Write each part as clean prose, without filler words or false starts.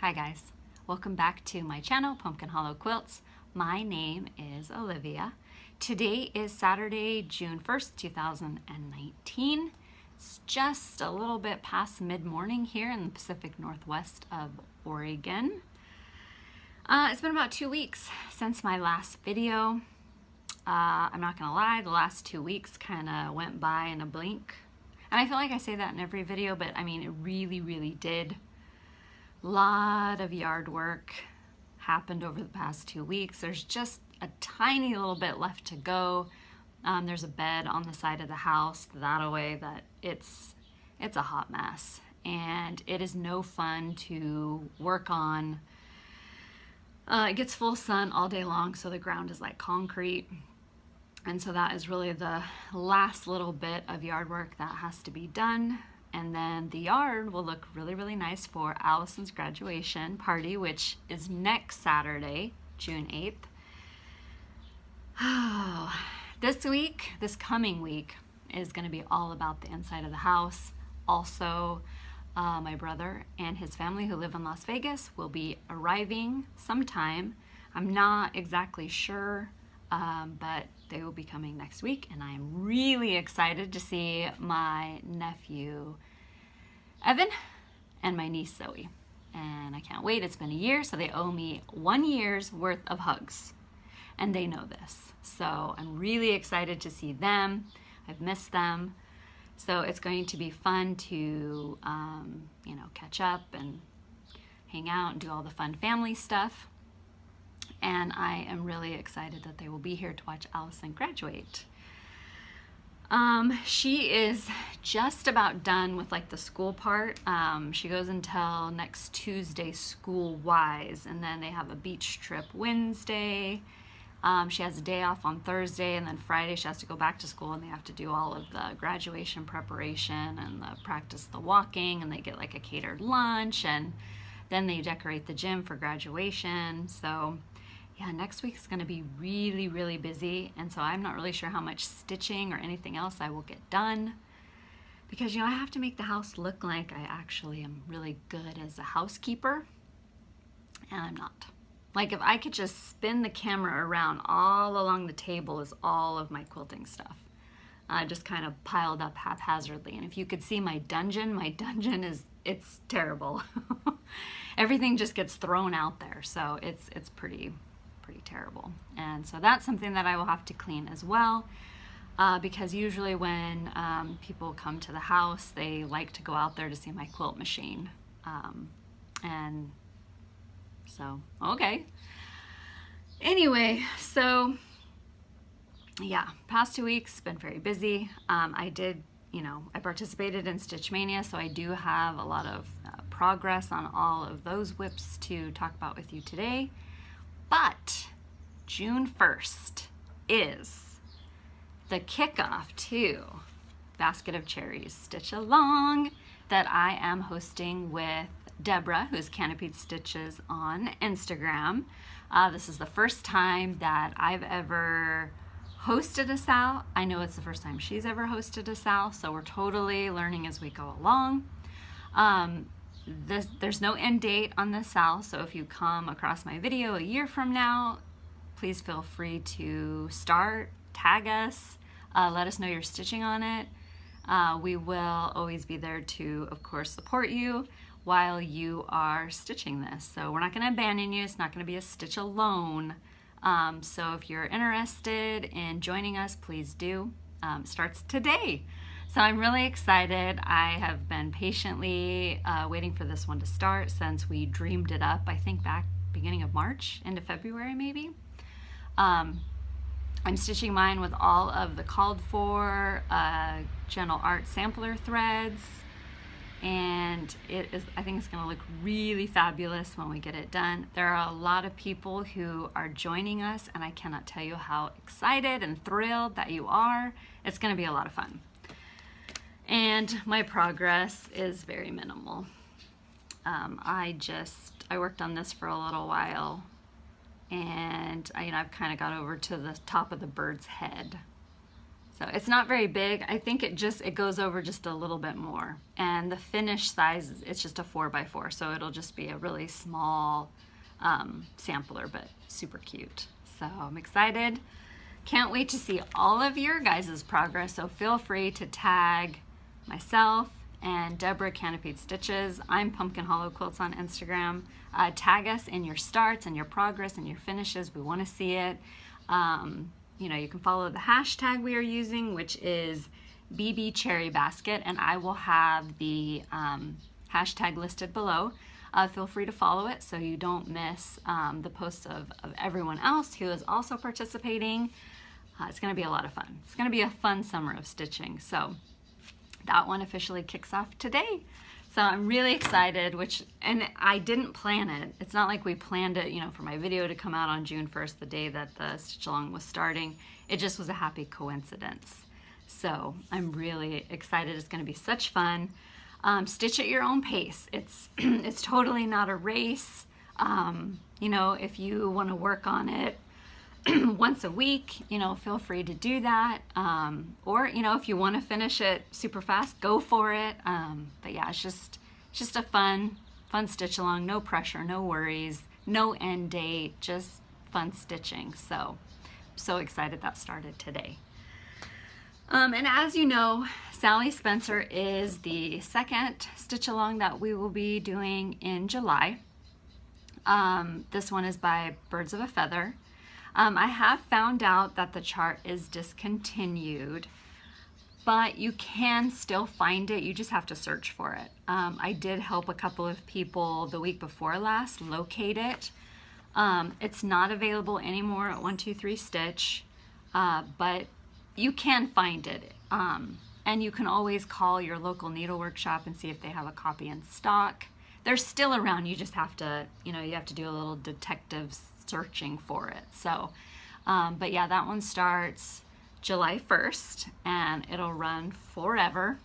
Hi guys, welcome back to my channel, Pumpkin Hollow Quilts. My name is Olivia. Today is Saturday, June 1st, 2019. It's just a little bit past mid-morning here in the Pacific Northwest of Oregon. It's been about 2 weeks since my last video. I'm not gonna lie, the last 2 weeks kind of went by in a blink. And I feel like I say that in every video, but I mean, it really did. Lot of yard work happened over the past 2 weeks. There's just a tiny little bit left to go. There's a bed on the side of the house that away that it's a hot mess, and it is no fun to work on. It gets full sun all day long, so the ground is like concrete, and so that is really the last little bit of yard work that has to be done. And then the yard will look really nice for Allison's graduation party, which is next Saturday, June 8th. Oh, this coming week is going to be all about the inside of the house. Also, my brother and his family who live in Las Vegas will be arriving sometime. I'm not exactly sure, but they will be coming next week, and I am really excited to see my nephew Evan and my niece Zoe, and I can't wait. It's been a year, so they owe me 1 year's worth of hugs, and they know this, so I'm really excited to see them. I've missed them, so it's going to be fun to you know, catch up and hang out and do all the fun family stuff. And I am really excited that they will be here to watch Allison graduate. She is just about done with like the school part. She goes until next Tuesday school-wise, and then they have a beach trip Wednesday. She has a day off on Thursday, and then Friday she has to go back to school, and they have to do all of the graduation preparation and practice the walking, and they get like a catered lunch, and then they decorate the gym for graduation. So yeah, next week's gonna be really busy, and so I'm not really sure how much stitching or anything else I will get done, because you know, I have to make the house look like I actually am really good as a housekeeper, and I'm not. Like, if I could just spin the camera around, all along the table is all of my quilting stuff. Just kind of piled up haphazardly, and if you could see my dungeon is, it's terrible. Everything just gets thrown out there, so it's pretty terrible. And so that's something that I will have to clean as well, because usually when people come to the house, they like to go out there to see my quilt machine. And so, okay. Anyway, so yeah, past 2 weeks been very busy. I participated in Stitch Mania, so I do have a lot of progress on all of those whips to talk about with you today. But June 1st is the kickoff to Basket of Cherries Stitch Along that I am hosting with Deborah, who's Canopied Stitches on Instagram. This is the first time that I've ever hosted a SAL. I know it's the first time she's ever hosted a SAL, so we're totally learning as we go along. There's no end date on this SAL, so if you come across my video a year from now, please feel free to tag us, let us know you're stitching on it. We will always be there to, of course, support you while you are stitching this. So we're not going to abandon you. It's not going to be a stitch alone. So if you're interested in joining us, please do. It starts today. So I'm really excited. I have been patiently waiting for this one to start since we dreamed it up, I think back beginning of March, into February maybe. I'm stitching mine with all of the called for Gentle Art sampler threads, and I think it's going to look really fabulous when we get it done. There are a lot of people who are joining us, and I cannot tell you how excited and thrilled that you are. It's going to be a lot of fun. And my progress is very minimal. I worked on this for a little while, and I've kind of got over to the top of the bird's head. So it's not very big. I think it goes over just a little bit more. And the finished size, it's just a 4x4. So it'll just be a really small sampler, but super cute. So I'm excited. Can't wait to see all of your guys' progress. So feel free to tag myself and Deborah Canopied Stitches. I'm Pumpkin Hollow Quilts on Instagram. Tag us in your starts and your progress and your finishes. We want to see it. You know, you can follow the hashtag we are using, which is BB Cherry Basket, and I will have the hashtag listed below. Feel free to follow it so you don't miss the posts of everyone else who is also participating. It's going to be a lot of fun. It's going to be a fun summer of stitching. So that one officially kicks off today. So I'm really excited, and I didn't plan it. It's not like we planned it, you know, for my video to come out on June 1st, the day that the Stitch Along was starting. It just was a happy coincidence. So I'm really excited. It's going to be such fun. Stitch at your own pace. It's it's totally not a race. You know, if you want to work on it once a week, you know, feel free to do that. Or, you know, if you want to finish it super fast, go for it. But yeah, it's just a fun stitch along. No pressure, no worries, no end date, just fun stitching. So, so excited that started today. And as you know, Sally Spencer is the second stitch along that we will be doing in July. This one is by Birds of a Feather. I have found out that the chart is discontinued, but you can still find it. You just have to search for it. I did help a couple of people the week before last locate it. It's not available anymore at 123 Stitch, but you can find it. And you can always call your local Needleworks shop and see if they have a copy in stock. They're still around. You just have to, you know, you have to do a little detective searching for it. So, but yeah, that one starts July 1st and it'll run forever.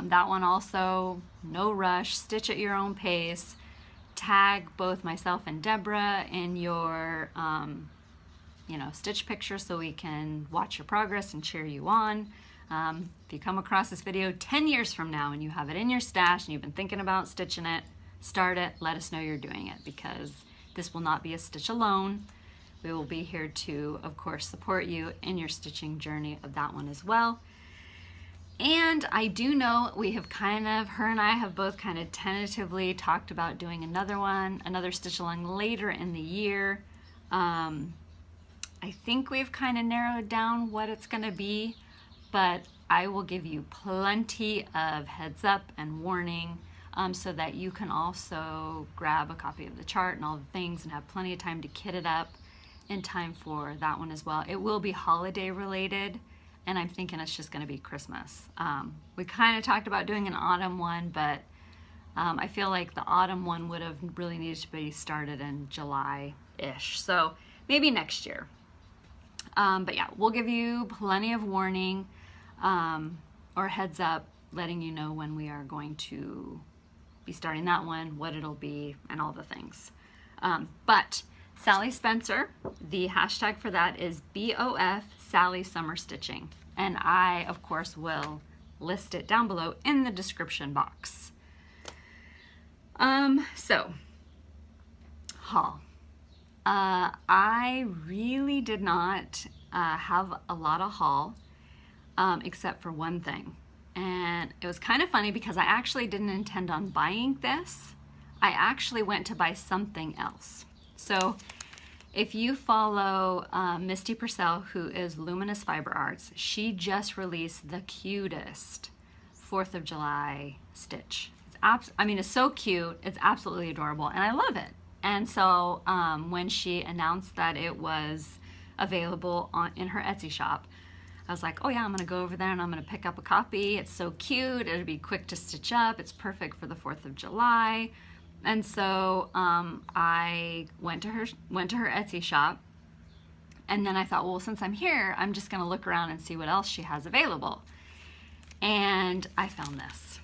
That one also, no rush, stitch at your own pace. Tag both myself and Deborah in your, you know, stitch picture so we can watch your progress and cheer you on. If you come across this video 10 years from now and you have it in your stash and you've been thinking about stitching it, start it, let us know you're doing it, because this will not be a stitch alone. We will be here to, of course, support you in your stitching journey of that one as well. And I do know we have her and I have both kind of tentatively talked about doing another stitch along later in the year. I think we've kind of narrowed down what it's going to be, but I will give you plenty of heads up and warning so that you can also grab a copy of the chart and all the things and have plenty of time to kit it up in time for that one as well. It will be holiday related, and I'm thinking it's just going to be Christmas. We kind of talked about doing an autumn one, but I feel like the autumn one would have really needed to be started in July-ish. So maybe next year. But yeah, we'll give you plenty of warning or heads up, letting you know when we are going to be starting that one, what it'll be, and all the things. But Sally Spencer, the hashtag for that is BOF Sally Summer Stitching. And I, of course, will list it down below in the description box. So, haul. I really did not have a lot of haul, except for one thing. And it was kind of funny because I actually didn't intend on buying this. I actually went to buy something else. So if you follow Misty Purcell, who is Luminous Fiber Arts, she just released the cutest 4th of July stitch. I mean, it's so cute. It's absolutely adorable, and I love it. And so when she announced that it was available in her Etsy shop, I was like, oh yeah, I'm gonna go over there and I'm gonna pick up a copy. It's so cute, it'll be quick to stitch up, it's perfect for the 4th of July. And so I went to her Etsy shop, and then I thought, well, since I'm here, I'm just gonna look around and see what else she has available. And I found this.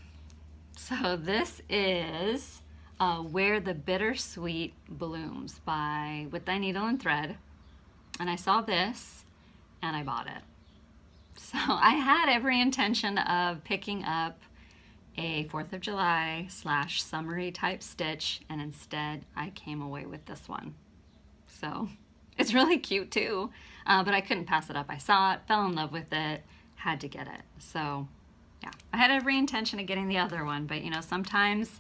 So this is Where the Bittersweet Blooms by With Thy Needle and Thread. And I saw this and I bought it. So I had every intention of picking up a 4th of July / summery type stitch, and instead I came away with this one. So it's really cute too, but I couldn't pass it up. I saw it, fell in love with it, had to get it. So yeah, I had every intention of getting the other one, but you know, sometimes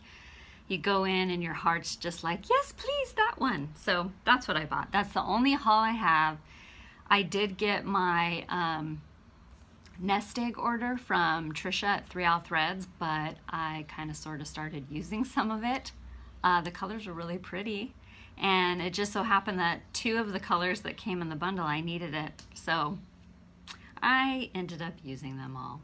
you go in and your heart's just like, yes, please, that one. So that's what I bought. That's the only haul I have. I did get my nest egg order from Trisha at 3 Owl Threads, but I kind of sort of started using some of it. The colors are really pretty, and it just so happened that 2 of the colors that came in the bundle, I needed it. So I ended up using them all.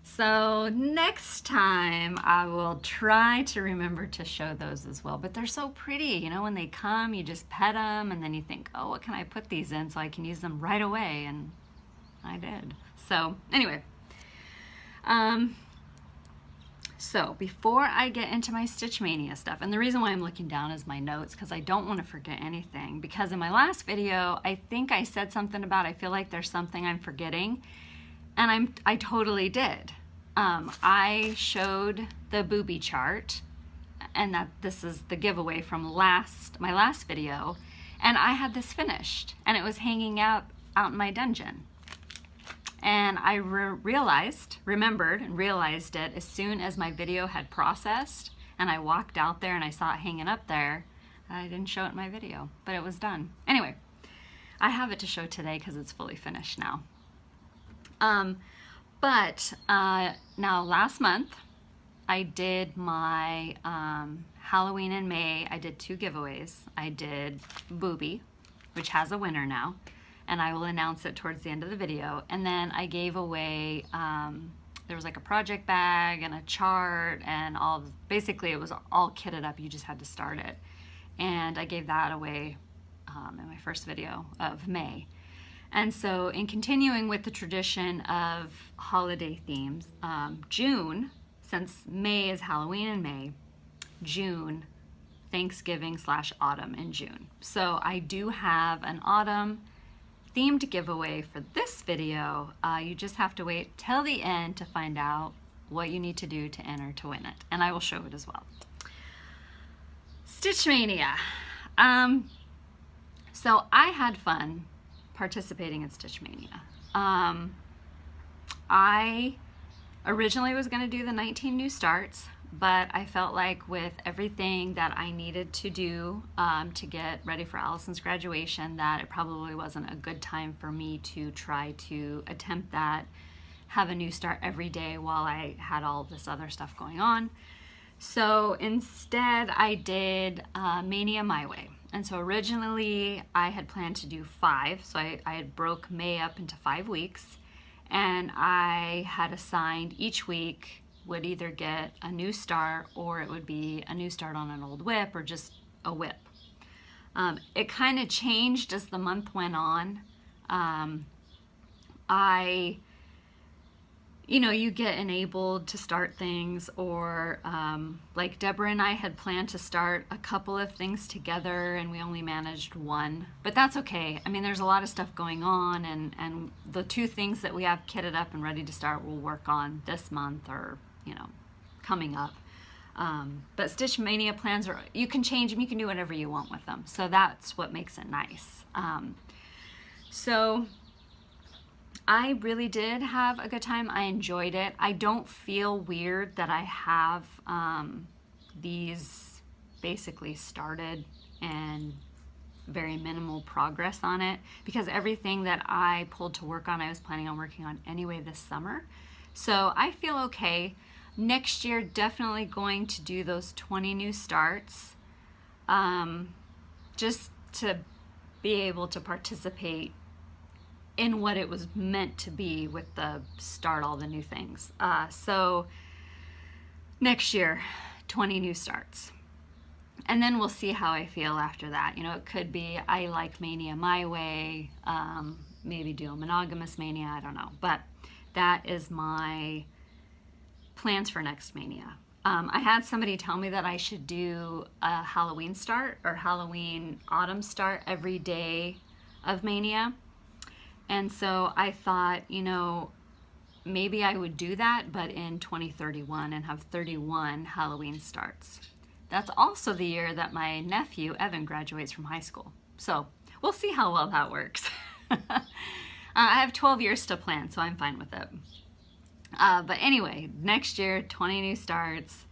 So next time I will try to remember to show those as well, but they're so pretty. You know, when they come, you just pet them and then you think, oh, what can I put these in so I can use them right away? And I did. So anyway, so before I get into my Stitch Mania stuff, and the reason why I'm looking down is my notes, because I don't want to forget anything, because in my last video, I think I said something about I feel like there's something I'm forgetting, and I totally did. I showed the Boobie chart, and that this is the giveaway from my last video, and I had this finished, and it was hanging out in my dungeon. And I remembered and realized it as soon as my video had processed, and I walked out there and I saw it hanging up there. I didn't show it in my video, but it was done. Anyway, I have it to show today because it's fully finished now. Now last month I did my Halloween in May. I did 2 giveaways. I did Boobie, which has a winner now, and I will announce it towards the end of the video. And then I gave away, there was like a project bag and a chart and basically it was all kitted up. You just had to start it. And I gave that away in my first video of May. And so in continuing with the tradition of holiday themes, June, since May is Halloween in May, June, Thanksgiving / autumn in June. So I do have an autumn themed giveaway for this video. You just have to wait till the end to find out what you need to do to enter to win it, and I will show it as well. Stitch Mania. So I had fun participating in Stitch Mania. I originally was going to do the 19 new starts, but I felt like with everything that I needed to do to get ready for Allison's graduation, that it probably wasn't a good time for me to try to attempt that, have a new start every day while I had all this other stuff going on. So instead I did Mania my way. And so originally I had planned to do 5, so I had broke May up into 5 weeks, and I had assigned each week would either get a new start, or it would be a new start on an old whip, or just a whip. It kind of changed as the month went on. You get enabled to start things, or like Deborah and I had planned to start a couple of things together and we only managed 1, but that's okay. I mean, there's a lot of stuff going on, and the 2 things that we have kitted up and ready to start we'll work on this month, or coming up. But Stitch Mania plans you can change them, you can do whatever you want with them. So that's what makes it nice. So I really did have a good time. I enjoyed it. I don't feel weird that I have these basically started and very minimal progress on it, because everything that I pulled to work on I was planning on working on anyway this summer. So I feel okay. Next year, definitely going to do those 20 new starts, just to be able to participate in what it was meant to be with the start all the new things. So next year, 20 new starts. And then we'll see how I feel after that. It could be I like Mania my way, maybe do a monogamous Mania, I don't know. But that is my plans for next Mania. I had somebody tell me that I should do a Halloween start or Halloween autumn start every day of Mania. And so I thought, you know, maybe I would do that, but in 2031 and have 31 Halloween starts. That's also the year that my nephew, Evan, graduates from high school. So we'll see how well that works. I have 12 years to plan, so I'm fine with it. But anyway, next year, 20 new starts.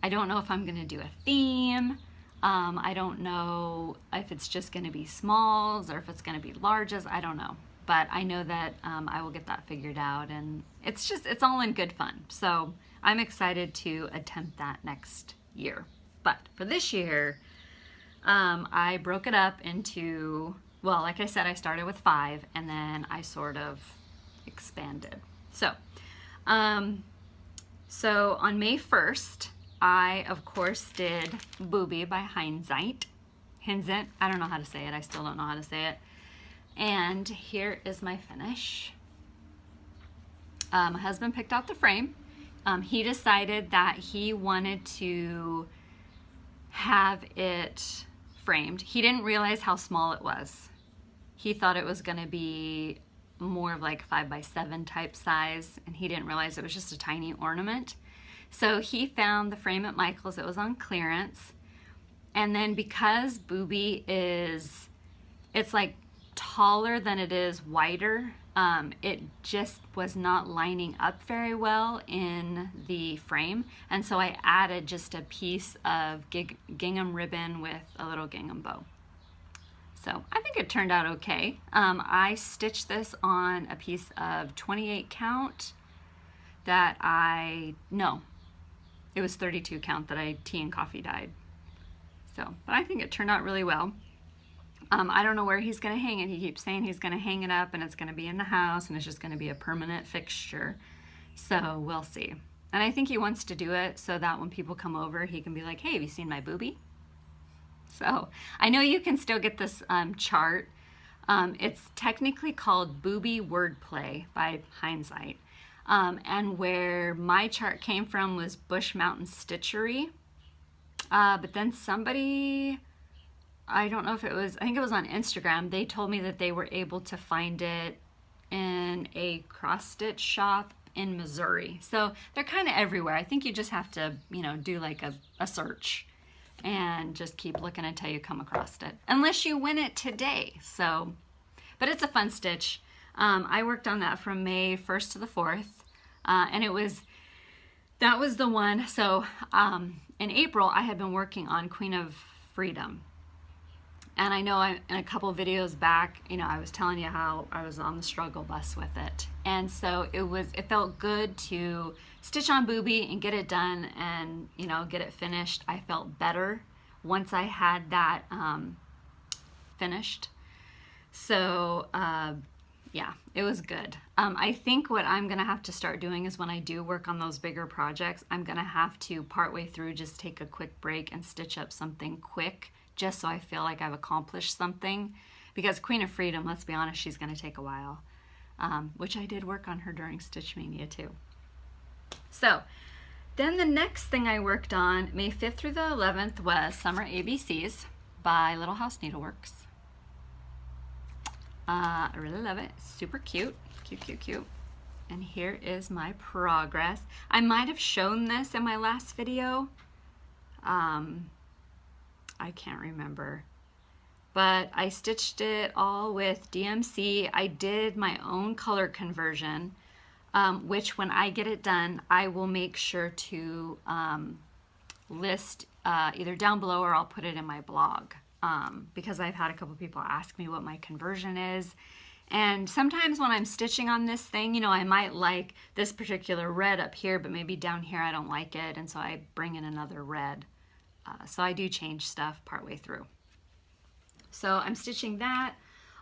I don't know if I'm gonna do a theme. I don't know if it's just gonna be smalls or if it's gonna be larges, I don't know. But I know that I will get that figured out, and it's all in good fun. So I'm excited to attempt that next year. But for this year, I broke it up into, well, like I said, I started with 5 and then I sort of expanded. So on May 1st, I of course did Boobie by Hinzeit. Hinzeit, I don't know how to say it. I still don't know how to say it. And here is my finish. My husband picked out the frame. He decided that he wanted to have it framed. He didn't realize how small it was. He thought it was gonna be more of like 5x7 type size, and he didn't realize it was just a tiny ornament. So he found the frame at Michael's. It was on clearance. And then because Boobie it's like taller than it is wider, it just was not lining up very well in the frame, and so I added just a piece of gingham ribbon with a little gingham bow. So I think it turned out okay. I stitched this on a piece of 28 count that it was 32 count that I tea and coffee dyed. So, but I think it turned out really well. I don't know where he's going to hang it. He keeps saying he's going to hang it up and it's going to be in the house and it's just going to be a permanent fixture. So we'll see. And I think he wants to do it so that when people come over, he can be like, hey, have you seen my Boobie? So I know you can still get this chart. It's technically called Boobie Wordplay by Hinzeit. And where my chart came from was Bush Mountain Stitchery. But then somebody, I don't know if it was, I think it was on Instagram, they told me that they were able to find it in a cross stitch shop in Missouri. So they're kind of everywhere. I think you just have to, do like a search and just keep looking until you come across it. Unless you win it today. So, but it's a fun stitch. I worked on that from May 1st to the 4th. And that was the one. So in April, I had been working on Queen of Freedom. And I know in a couple of videos back, I was telling you how I was on the struggle bus with it. And so it felt good to stitch on Boobie and get it done and, get it finished. I felt better once I had that finished. So, yeah, it was good. I think what I'm gonna have to start doing is when I do work on those bigger projects, I'm gonna have to partway through just take a quick break and stitch up something quick, just so I feel like I've accomplished something. Because Queen of Freedom, let's be honest, she's gonna take a while, which I did work on her during Stitch Mania too. So then the next thing I worked on, May 5th through the 11th, was Summer ABCs by Little House Needleworks. I really love it. It's super cute. Cute. And here is my progress. I might have shown this in my last video. I can't remember. But I stitched it all with DMC. I did my own color conversion, which when I get it done, I will make sure to list either down below or I'll put it in my blog. Because I've had a couple people ask me what my conversion is. And sometimes when I'm stitching on this thing, I might like this particular red up here, but maybe down here I don't like it. And so I bring in another red. So I do change stuff partway through. So I'm stitching that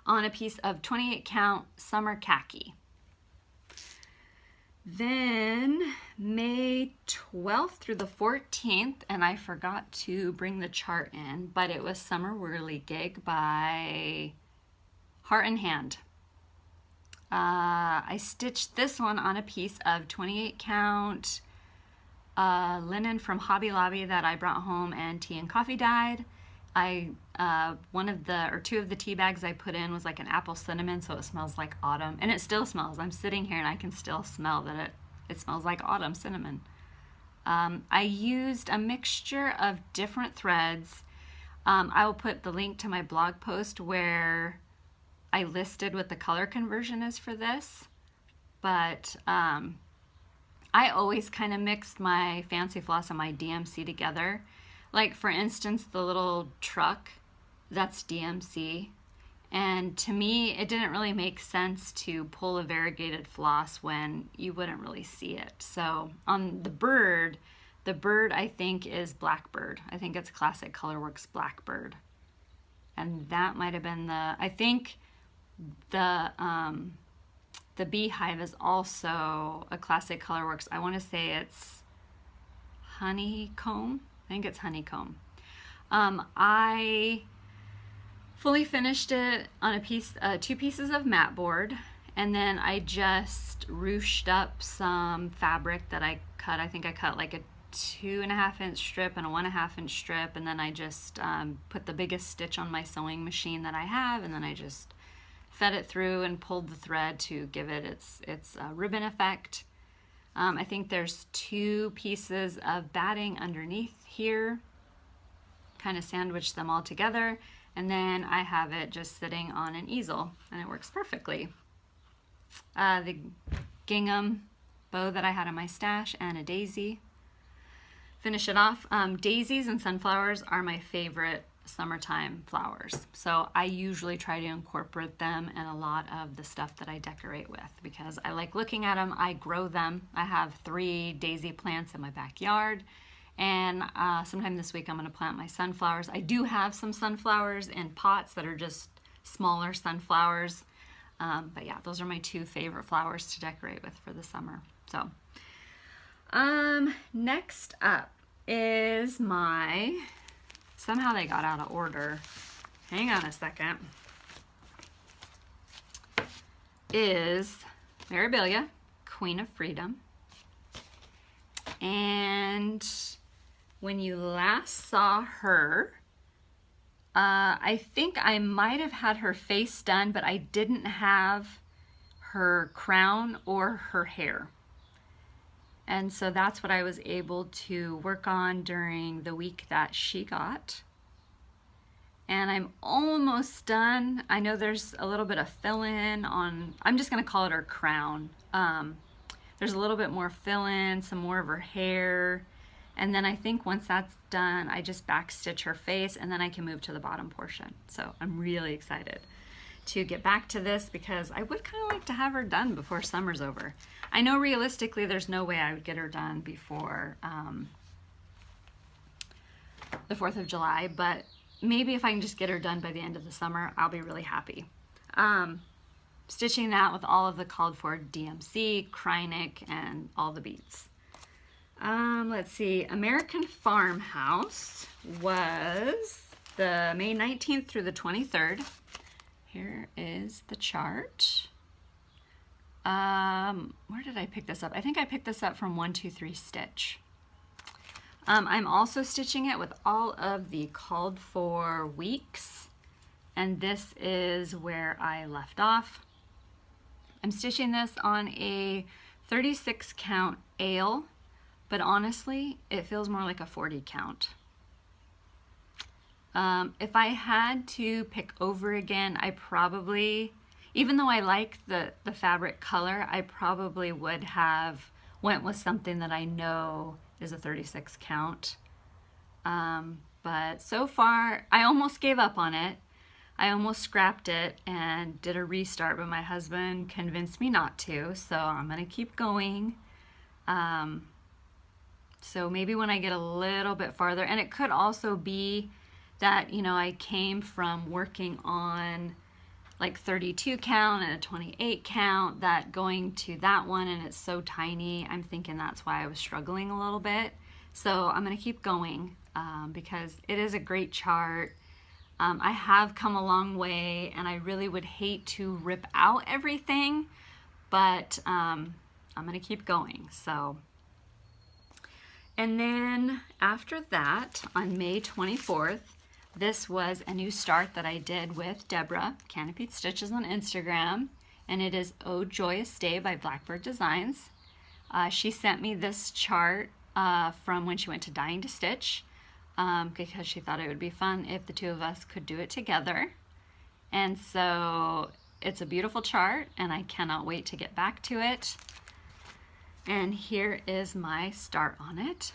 on a piece of 28 count Summer Khaki. Then May 12th through the 14th, and I forgot to bring the chart in, but it was Summer Whirligig by Heart and Hand. I stitched this one on a piece of 28 count linen from Hobby Lobby that I brought home and tea and coffee dyed. one of the, or two of the tea bags I put in was like an apple cinnamon, so it smells like autumn, and it still smells. I'm sitting here and I can still smell that it smells like autumn cinnamon. I used a mixture of different threads. I will put the link to my blog post where I listed what the color conversion is for this, but I always kind of mixed my Fancy Floss and my DMC together. Like for instance, the little truck, that's DMC. And to me, it didn't really make sense to pull a variegated floss when you wouldn't really see it. So on the bird I think is Blackbird. I think it's Classic Colorworks Blackbird. And that might have been I think the beehive is also a Classic Colorworks. I want to say it's Honeycomb. I think it's Honeycomb. I fully finished it on two pieces of mat board, and then I just ruched up some fabric that I cut. I think I cut like a 2.5 inch strip and a 1.5 inch strip, and then I just put the biggest stitch on my sewing machine that I have, and then I just fed it through and pulled the thread to give it its ribbon effect. I think there's 2 pieces of batting underneath here, kind of sandwiched them all together, and then I have it just sitting on an easel, and it works perfectly. The gingham bow that I had in my stash and a daisy. Finish it off. Daisies and sunflowers are my favorite summertime flowers, so I usually try to incorporate them in a lot of the stuff that I decorate with because I like looking at them. I grow them. I have 3 daisy plants in my backyard, and sometime this week I'm going to plant my sunflowers. I do have some sunflowers in pots that are just smaller sunflowers, but yeah, those are my 2 favorite flowers to decorate with for the summer. So next up is somehow they got out of order. Hang on a second. Is Mirabella, Queen of Freedom. And when you last saw her, I think I might have had her face done, but I didn't have her crown or her hair. And so that's what I was able to work on during the week that she got. And I'm almost done. I know there's a little bit of fill-in on, I'm just gonna call it her crown. There's a little bit more fill-in, some more of her hair. And then I think once that's done, I just backstitch her face and then I can move to the bottom portion. So I'm really excited to get back to this because I would kind of like to have her done before summer's over. I know realistically there's no way I would get her done before the 4th of July, but maybe if I can just get her done by the end of the summer, I'll be really happy. Stitching that with all of the called for DMC, Krynic, and all the beads. Let's see, American Farmhouse was the May 19th through the 23rd. Here is the chart. Where did I pick this up? I think I picked this up from 123 Stitch. I'm also stitching it with all of the called for weeks, and this is where I left off. I'm stitching this on a 36 count ale, but honestly, it feels more like a 40 count. If I had to pick over again, I probably, even though I like the fabric color, I probably would have went with something that I know is a 36 count. But so far, I almost gave up on it. I almost scrapped it and did a restart, but my husband convinced me not to, so I'm gonna keep going. So maybe when I get a little bit farther, and it could also be that, you know, I came from working on like 32 count and a 28 count, that going to that one and it's so tiny, I'm thinking that's why I was struggling a little bit. So I'm gonna keep going because it is a great chart. I have come a long way and I really would hate to rip out everything, but I'm gonna keep going. So, and then after that, on May 24th, This was a new start that I did with Deborah, Canopied Stitches on Instagram, and it is Oh Joyous Day by Blackbird Designs. She sent me this chart from when she went to Dying to Stitch because she thought it would be fun if the two of us could do it together. And so it's a beautiful chart and I cannot wait to get back to it. And here is my start on it.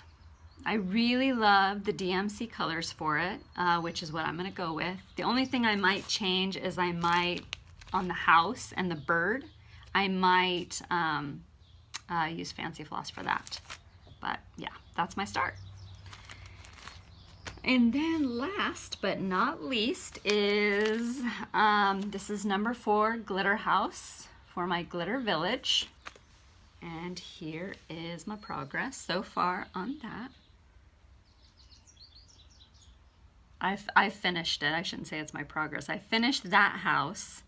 I really love the DMC colors for it, which is what I'm going to go with. The only thing I might change is I might, on the house and the bird, I might use fancy floss for that. But yeah, that's my start. And then last but not least is, this is number 4 Glitter House for my Glitter Village. And here is my progress so far on that. I finished it. I shouldn't say it's my progress. I finished that house.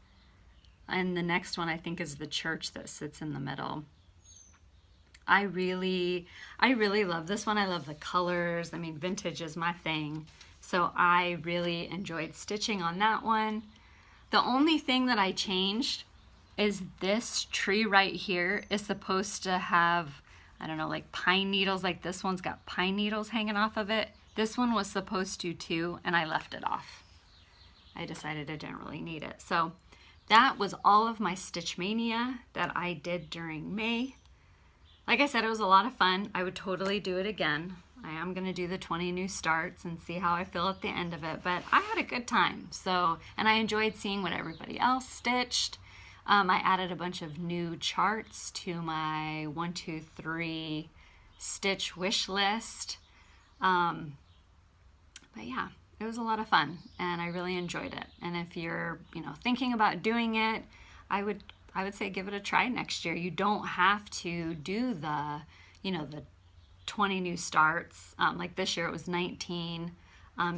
And the next one I think is the church that sits in the middle. I really love this one. I love the colors. I mean, vintage is my thing. So I really enjoyed stitching on that one. The only thing that I changed is this tree right here is supposed to have, I don't know, like pine needles. Like this one's got pine needles hanging off of it. This one was supposed to too, and I left it off. I decided I didn't really need it. So that was all of my Stitch Mania that I did during May. Like I said, it was a lot of fun. I would totally do it again. I am gonna do the 20 new starts and see how I feel at the end of it, but I had a good time. So, and I enjoyed seeing what everybody else stitched. I added a bunch of new charts to my 1, 2, 3 stitch wish list. But yeah, it was a lot of fun and I really enjoyed it. And if you're, thinking about doing it, I would say give it a try next year. You don't have to do the, the 20 new starts. Like this year it was 19.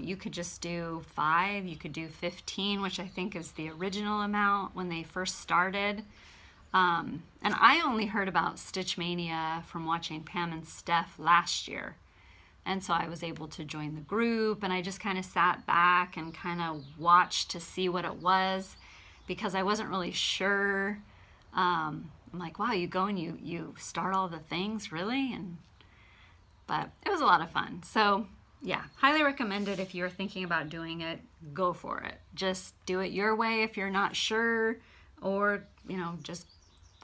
You could just do 5, you could do 15, which I think is the original amount when they first started. And I only heard about Stitch Mania from watching Pam and Steph last year. And so I was able to join the group and I just kind of sat back and kind of watched to see what it was because I wasn't really sure. I'm like, wow, you go and you start all the things, really? But it was a lot of fun. So yeah, highly recommended if you're thinking about doing it, go for it. Just do it your way if you're not sure, or, just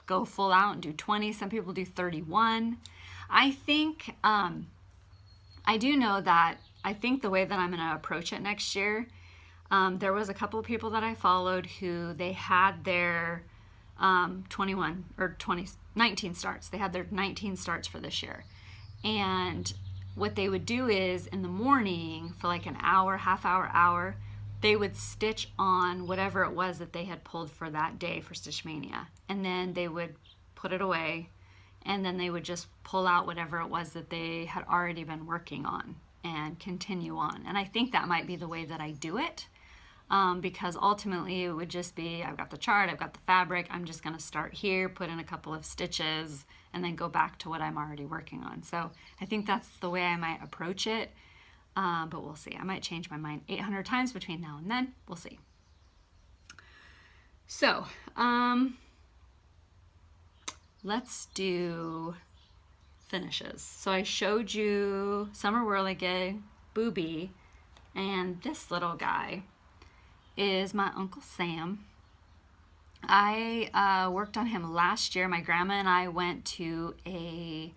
go full out and do 20. Some people do 31. I think, I do know that I think the way that I'm going to approach it next year, there was a couple of people that I followed who they had their 19 starts. They had their 19 starts for this year. And what they would do is in the morning for like an hour, half hour, they would stitch on whatever it was that they had pulled for that day for Stitch Mania. And then they would put it away and then they would just pull out whatever it was that they had already been working on and continue on. And I think that might be the way that I do it because ultimately it would just be, I've got the chart, I've got the fabric, I'm just gonna start here, put in a couple of stitches, and then go back to what I'm already working on. So I think that's the way I might approach it, but we'll see. I might change my mind 800 times between now and then. We'll see. So, let's do finishes. So I showed you Summer Whirligig, Boobie, and this little guy is my Uncle Sam. I worked on him last year. My grandma and I went to a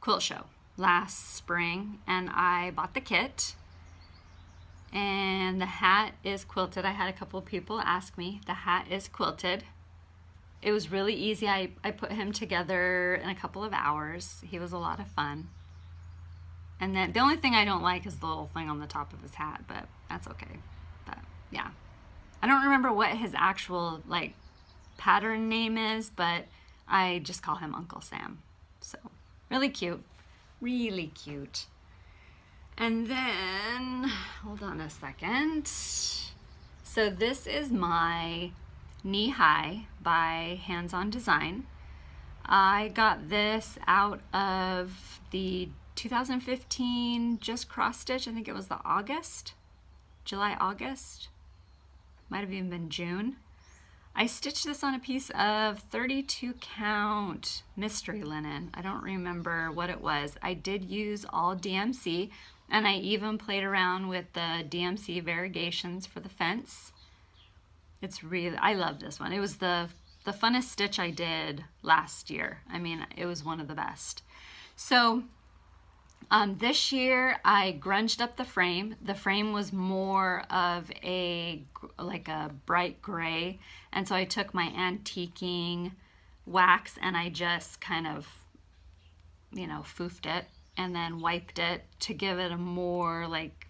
quilt show last spring and I bought the kit and the hat is quilted. I had a couple of people ask me. The hat is quilted. It was really easy. I put him together in a couple of hours. He was a lot of fun. And then the only thing I don't like is the little thing on the top of his hat, but that's okay. But yeah, I don't remember what his actual like pattern name is, but I just call him Uncle Sam. So really cute, really cute. And then, hold on a second. So this is my Knee High by Hands On Design. I got this out of the 2015 Just Cross Stitch. I think it was the August July, August, might have even been June. I stitched this on a piece of 32 count mystery linen. I don't remember what it was. I did use all DMC, and I even played around with the DMC variegations for the fence. It's really, I love this one. It was the funnest stitch I did last year. I mean, it was one of the best. So this year I grunged up the frame. The frame was more of like a bright gray, and so I took my antiquing wax and I just kind of, you know, foofed it and then wiped it to give it a more like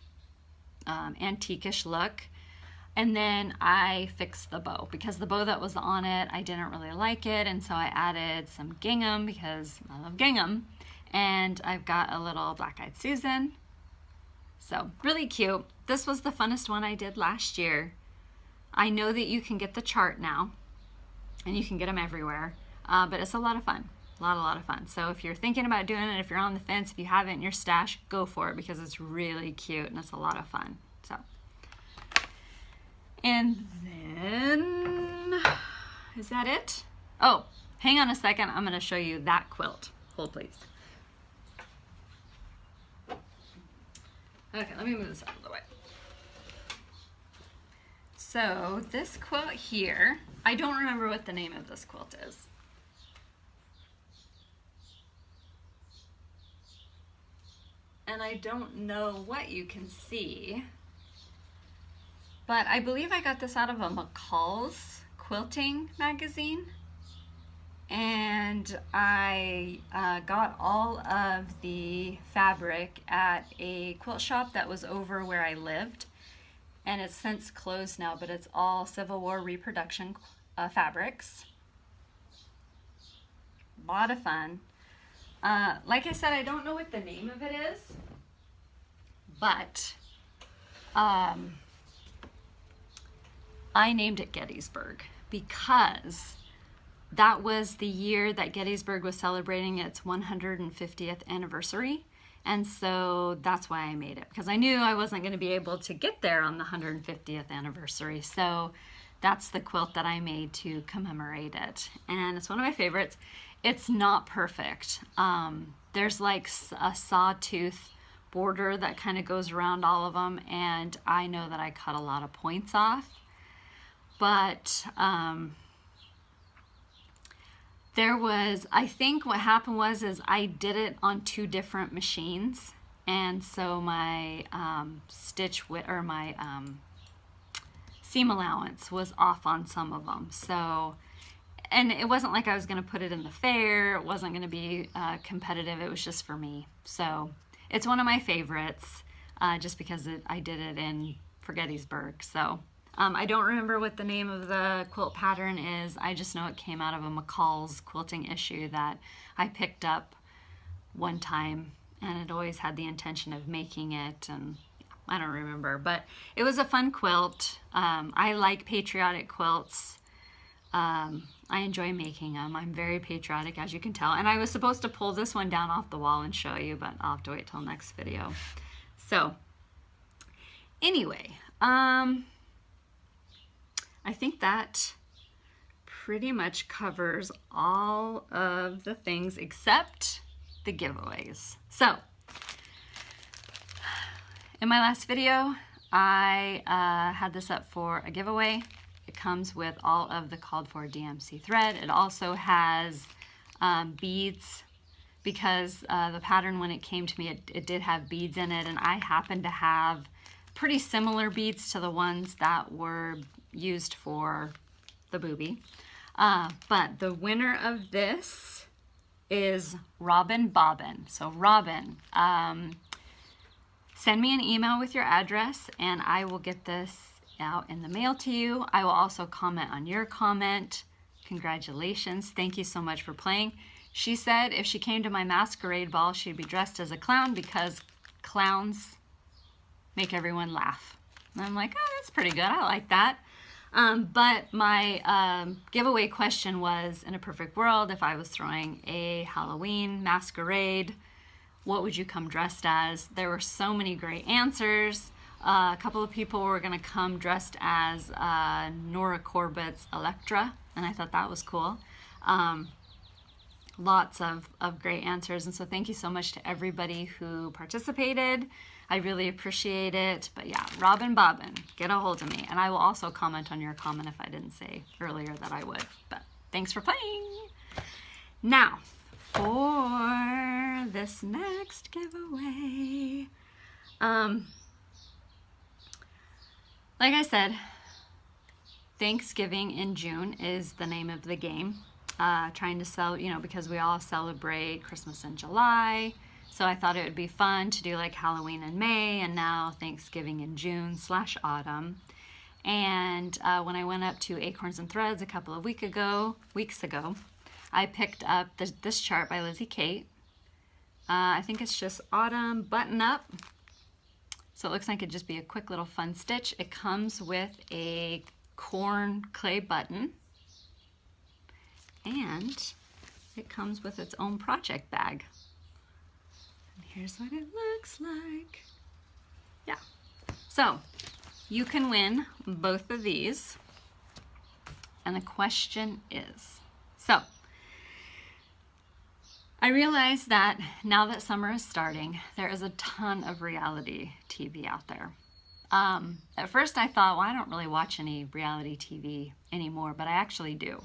antique-ish look. And then I fixed the bow because the bow that was on it, I didn't really like it, and so I added some gingham because I love gingham. And I've got a little Black-Eyed Susan. So really cute. This was the funnest one I did last year. I know that you can get the chart now, and you can get them everywhere, but it's a lot of fun. A lot of fun. So if you're thinking about doing it, if you're on the fence, if you have it in your stash, go for it because it's really cute and it's a lot of fun. So, and then, is that it? Oh, hang on a second. I'm going to show you that quilt. Hold please. Okay, let me move this out of the way. So this quilt here, I don't remember what the name of this quilt is. And I don't know what you can see, but I believe I got this out of a McCall's quilting magazine. And I got all of the fabric at a quilt shop that was over where I lived, and it's since closed now, but it's all Civil War reproduction fabrics. A lot of fun. Like I said, I don't know what the name of it is, but I named it Gettysburg because that was the year that Gettysburg was celebrating its 150th anniversary. And so that's why I made it, because I knew I wasn't going to be able to get there on the 150th anniversary. So that's the quilt that I made to commemorate it. And it's one of my favorites. It's not perfect. There's like a sawtooth border that kind of goes around all of them. And I know that I cut a lot of points off. But there was, I think what happened was I did it on 2 different machines, and so my my seam allowance was off on some of them. So, and it wasn't like I was going to put it in the fair. It wasn't going to be competitive. It was just for me. So it's one of my favorites, just because I did it for Gettysburg. So. I don't remember what the name of the quilt pattern is. I just know it came out of a McCall's quilting issue that I picked up one time, and it always had the intention of making it, and I don't remember, but it was a fun quilt. I like patriotic quilts. I enjoy making them. I'm very patriotic, as you can tell, and I was supposed to pull this one down off the wall and show you, but I'll have to wait till next video. So anyway, I think that pretty much covers all of the things except the giveaways. So, in my last video, I had this up for a giveaway. It comes with all of the called for DMC thread. It also has beads, because the pattern, when it came to me, it did have beads in it, and I happen to have pretty similar beads to the ones that were used for the Boobie. But the winner of this is Robin Bobbin. So Robin, send me an email with your address and I will get this out in the mail to you. I will also comment on your comment. Congratulations. Thank you so much for playing. She said if she came to my masquerade ball, she'd be dressed as a clown because clowns make everyone laugh. And I'm like, oh, that's pretty good. I like that. But my giveaway question was, in a perfect world, if I was throwing a Halloween masquerade, what would you come dressed as? There were so many great answers. A couple of people were going to come dressed as Nora Corbett's Electra, and I thought that was cool. Lots of great answers, and so thank you so much to everybody who participated. I really appreciate it. But yeah, Robin Bobbin, get a hold of me, and I will also comment on your comment if I didn't say earlier that I would. But thanks for playing. Now, for this next giveaway, like I said, Thanksgiving in June is the name of the game. Trying to sell, you know, because we all celebrate Christmas in July. So I thought it would be fun to do like Halloween in May and now Thanksgiving in June/autumn. And when I went up to Acorns and Threads a couple of weeks ago, I picked up this chart by Lizzie Kate. I think it's just Autumn Button Up. So it looks like it'd just be a quick little fun stitch. It comes with a corn clay button. And it comes with its own project bag. And here's what it looks like. Yeah. So you can win both of these. And the question is, so I realize that now that summer is starting, there is a ton of reality TV out there. At first I thought, well, I don't really watch any reality TV anymore, but I actually do.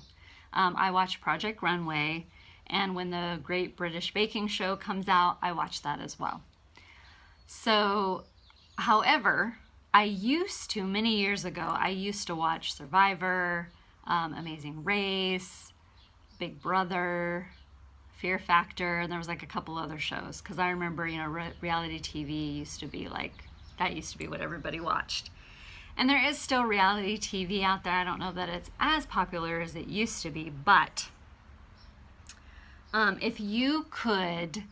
I watch Project Runway, and when the Great British Baking Show comes out, I watch that as well. So, however, many years ago, I used to watch Survivor, Amazing Race, Big Brother, Fear Factor, and there was like a couple other shows, because I remember, you know, reality TV used to be like, that used to be what everybody watched. And there is still reality TV out there. I don't know that it's as popular as it used to be, but if you could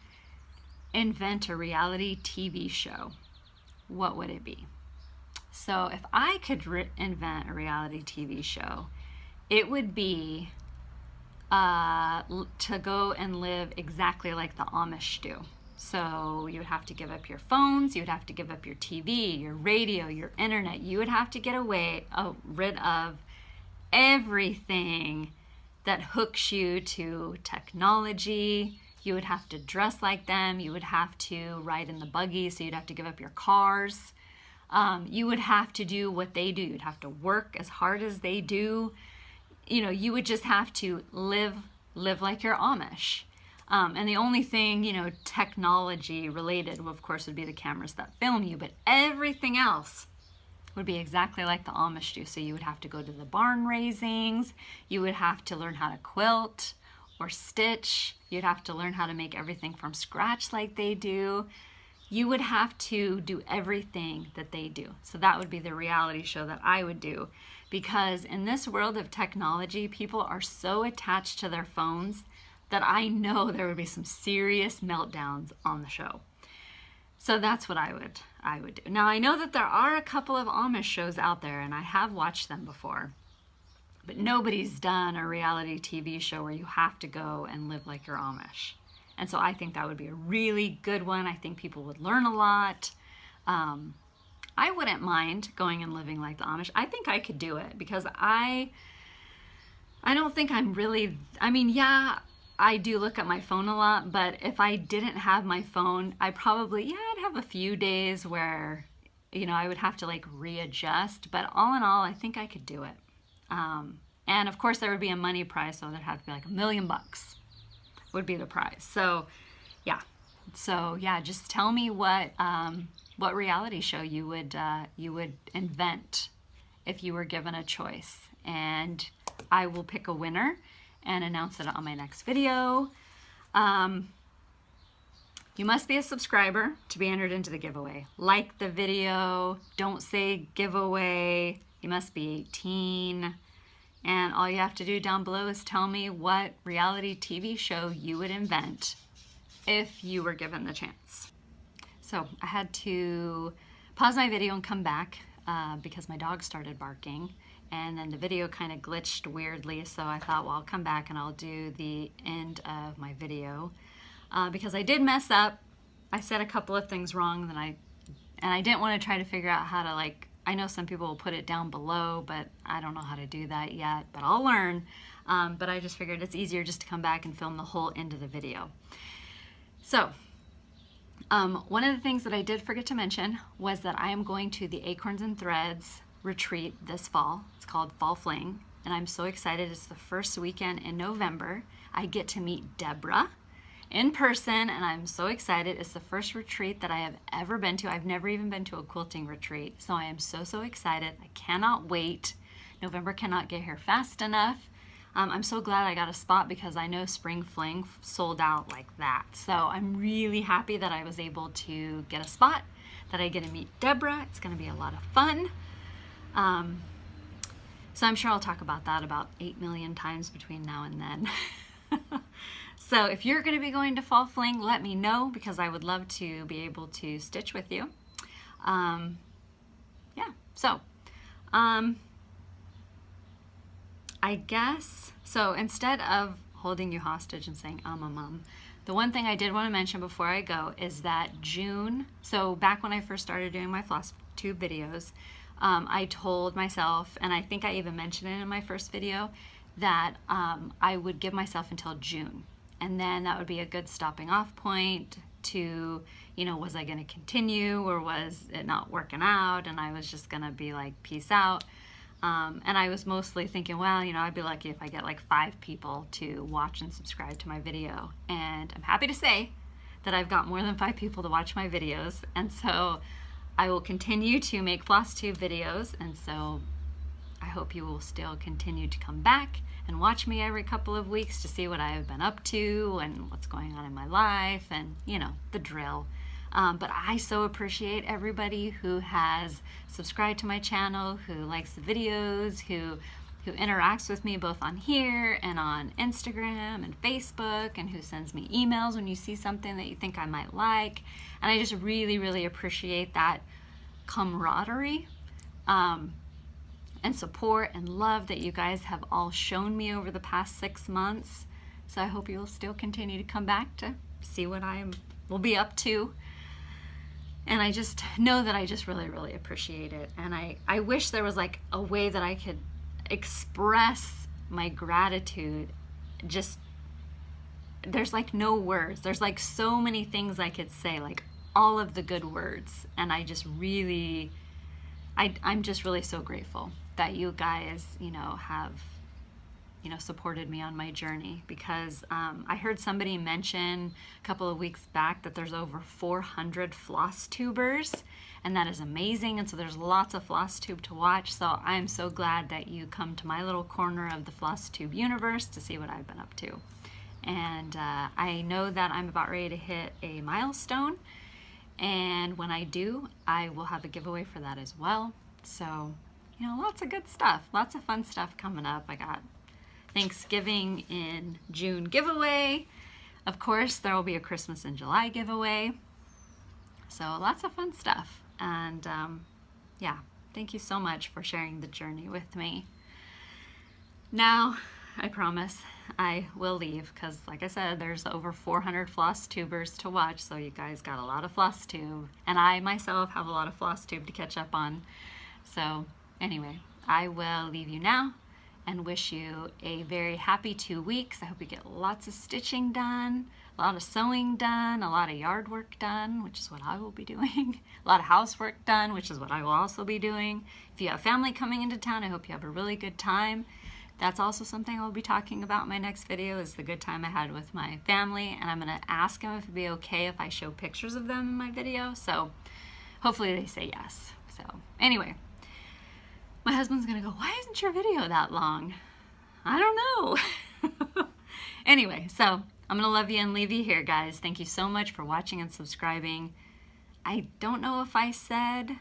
invent a reality TV show, what would it be? So if I could invent a reality TV show, it would be to go and live exactly like the Amish do. So you would have to give up your phones, you would have to give up your TV, your radio, your internet. You would have to get rid of everything that hooks you to technology. You would have to dress like them. You would have to ride in the buggy, so you'd have to give up your cars. You would have to do what they do. You'd have to work as hard as they do. You know, you would just have to live like you're Amish. And the only thing, you know, technology related, of course, would be the cameras that film you, but everything else would be exactly like the Amish do. So you would have to go to the barn raisings, you would have to learn how to quilt or stitch, you'd have to learn how to make everything from scratch like they do. You would have to do everything that they do. So that would be the reality show that I would do. Because in this world of technology, people are so attached to their phones that I know there would be some serious meltdowns on the show. So that's what I would do. Now I know that there are a couple of Amish shows out there, and I have watched them before, but nobody's done a reality TV show where you have to go and live like you're Amish. And so I think that would be a really good one. I think people would learn a lot. I wouldn't mind going and living like the Amish. I think I could do it because I don't think I'm really, I mean, yeah, I do look at my phone a lot, but if I didn't have my phone, I'd have a few days where, you know, I would have to like readjust, but all in all, I think I could do it. And of course there would be a money prize, so there'd have to be like $1 million would be the prize. So yeah, just tell me what reality show you would invent if you were given a choice, and I will pick a winner and announce it on my next video. You must be a subscriber to be entered into the giveaway. Like the video, don't say giveaway, you must be 18. And all you have to do down below is tell me what reality TV show you would invent if you were given the chance. So I had to pause my video and come back because my dog started barking. And then the video kind of glitched weirdly, so I thought, well, I'll come back and I'll do the end of my video. Because I did mess up. I said a couple of things wrong that I and I didn't want to try to figure out how to, like, I know some people will put it down below, but I don't know how to do that yet, but I'll learn. But I just figured it's easier just to come back and film the whole end of the video. So one of the things that I did forget to mention was that I am going to the Acorns and Threads retreat this fall. It's called Fall Fling, and I'm so excited. It's the first weekend in November. I get to meet Deborah in person, and I'm so excited. It's the first retreat that I have ever been to. I've never even been to a quilting retreat, so I am so excited. I cannot wait. November cannot get here fast enough. I'm so glad I got a spot because I know Spring Fling sold out like that. So I'm really happy that I was able to get a spot, that I get to meet Deborah. It's going to be a lot of fun. So I'm sure I'll talk about that about 8 million times between now and then. So if you're going to be going to Fall Fling, let me know because I would love to be able to stitch with you. Yeah, so I guess, so instead of holding you hostage and saying, a mom, the one thing I did want to mention before I go is that June, so back when I first started doing my Flosstube videos, I told myself, and I think I even mentioned it in my first video, that I would give myself until June. And then that would be a good stopping off point to, you know, was I going to continue or was it not working out? And I was just going to be like, peace out. And I was mostly thinking, well, you know, I'd be lucky if I get like 5 people to watch and subscribe to my video. And I'm happy to say that I've got more than 5 people to watch my videos. And so I will continue to make Flosstube videos. And so I hope you will still continue to come back and watch me every couple of weeks to see what I have been up to and what's going on in my life and, you know, the drill. But I so appreciate everybody who has subscribed to my channel, who likes the videos, who interacts with me both on here and on Instagram and Facebook, and who sends me emails when you see something that you think I might like. And I just really appreciate that camaraderie and support and love that you guys have all shown me over the past 6 months. So I hope you will still continue to come back to see what I will be up to. And I just know that I just really appreciate it. And I wish there was like a way that I could express my gratitude. Just, there's like no words. There's like so many things I could say, like all of the good words. And I just really, I'm just really so grateful that you guys, you know, have, you know, supported me on my journey, because I heard somebody mention a couple of weeks back that there's over 400 floss tubers, and that is amazing. And so there's lots of Flosstube to watch. So I'm so glad that you come to my little corner of the Flosstube universe to see what I've been up to. And I know that I'm about ready to hit a milestone, and when I do, I will have a giveaway for that as well. So, you know, lots of good stuff, lots of fun stuff coming up. I got Thanksgiving in June giveaway. Of course, there will be a Christmas in July giveaway. So lots of fun stuff. And yeah, thank you so much for sharing the journey with me. Now, I promise I will leave because, like I said, there's over 400 floss tubers to watch. So you guys got a lot of Flosstube. And I myself have a lot of Flosstube to catch up on. So anyway, I will leave you now and wish you a very happy 2 weeks. I hope you get lots of stitching done, a lot of sewing done, a lot of yard work done, which is what I will be doing, a lot of housework done, which is what I will also be doing. If you have family coming into town, I hope you have a really good time. That's also something I'll be talking about in my next video, is the good time I had with my family. And I'm gonna ask them if it'd be okay if I show pictures of them in my video. So hopefully they say yes. So anyway, my husband's gonna go, why isn't your video that long? I don't know. Anyway, so I'm gonna love you and leave you here, guys. Thank you so much for watching and subscribing. I don't know if I said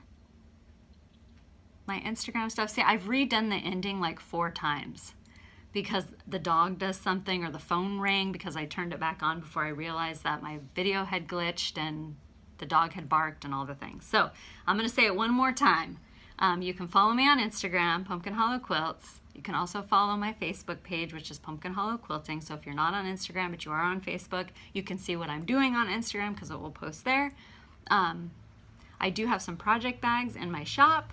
my Instagram stuff. See, I've redone the ending like 4 times because the dog does something or the phone rang because I turned it back on before I realized that my video had glitched and the dog had barked and all the things. So I'm gonna say it one more time. You can follow me on Instagram, Pumpkin Hollow Quilts. You can also follow my Facebook page, which is Pumpkin Hollow Quilting. So if you're not on Instagram, but you are on Facebook, you can see what I'm doing on Instagram because it will post there. I do have some project bags in my shop.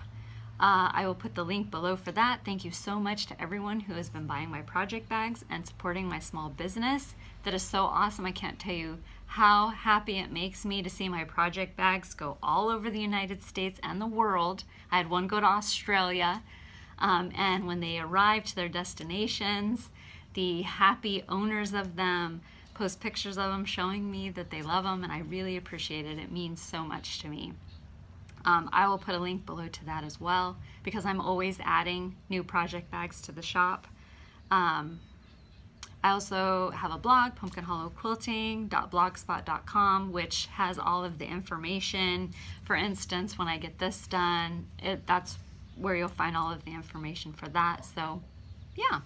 I will put the link below for that. Thank you so much to everyone who has been buying my project bags and supporting my small business. That is so awesome. I can't tell you how happy it makes me to see my project bags go all over the United States and the world. I had one go to Australia, and when they arrived to their destinations, the happy owners of them post pictures of them showing me that they love them, and I really appreciate it. It means so much to me. I will put a link below to that as well, because I'm always adding new project bags to the shop. I also have a blog, pumpkinhollowquilting.blogspot.com, which has all of the information. For instance, when I get this done, that's where you'll find all of the information for that. So yeah,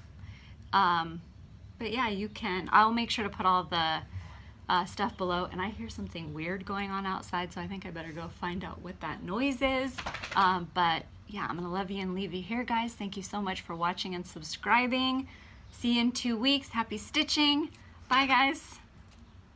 but yeah, you can, I'll make sure to put all the stuff below. And I hear something weird going on outside, so I think I better go find out what that noise is. But yeah, I'm gonna love you and leave you here, guys. Thank you so much for watching and subscribing. See you in 2 weeks. Happy stitching. Bye, guys.